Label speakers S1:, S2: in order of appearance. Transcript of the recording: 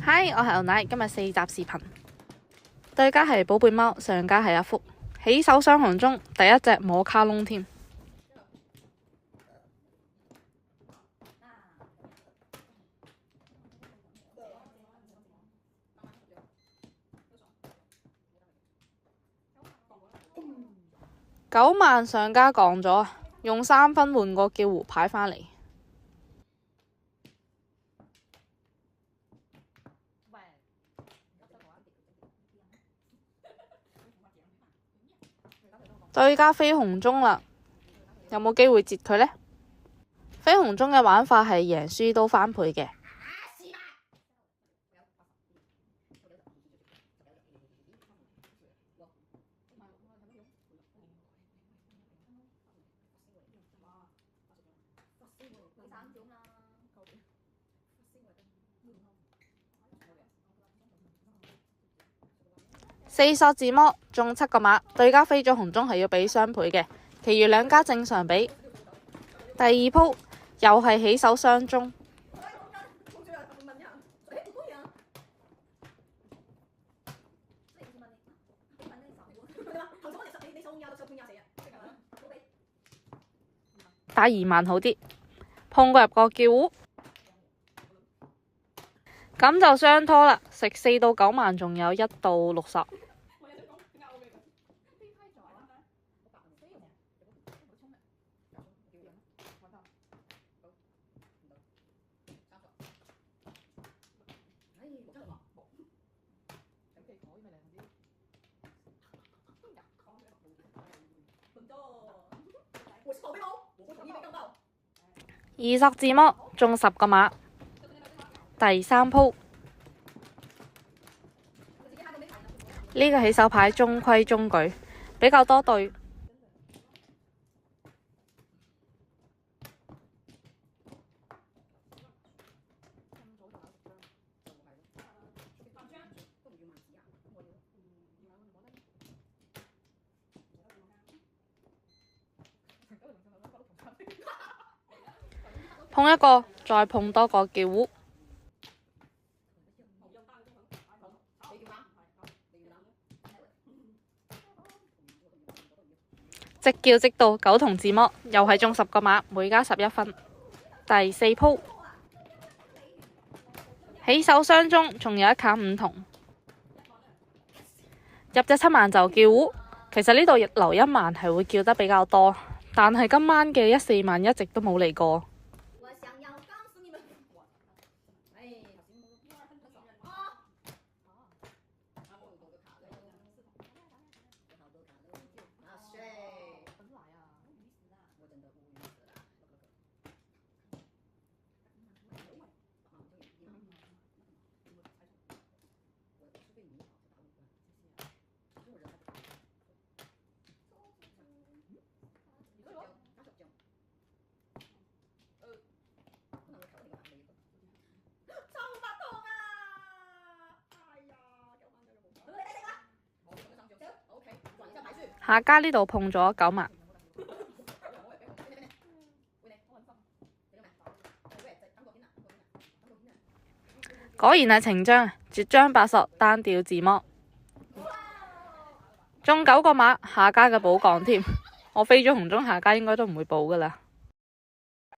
S1: 嗨，我係牛奶，今日4集視頻。對家係寶貝貓，上家係阿福。起手雙雄中第一隻摸卡窿添。9萬上家降咗，用3分換個叫胡牌返嚟。對家飛紅中啦，有冇機會截佢呢？飛紅中嘅玩法係贏輸都翻倍嘅。4索自摸中7個馬，對家飛咗紅中係要俾雙倍嘅，其餘兩家正常俾。第二鋪又係起手雙中，打2萬好啲，碰過入個叫胡，咁就雙拖啦，食4到9萬，仲有1到6索。2索自摸中10個馬。第三鋪呢個起手牌中規中矩，比較多對。碰一個，再碰多個叫胡，直叫直到9筒自摸，又係中10個馬，每家11分。第四鋪起手雙中，仲有一卡5筒，入隻7萬就叫胡。其實呢度留1萬係會叫得比較多，但係今晚嘅14萬一直都冇嚟過。下家呢度碰咗9萬，果然係情章，絕張8索單調自摸，中9個馬，下家嘅補降添。我飛咗紅中，下家應該都唔會補噶啦。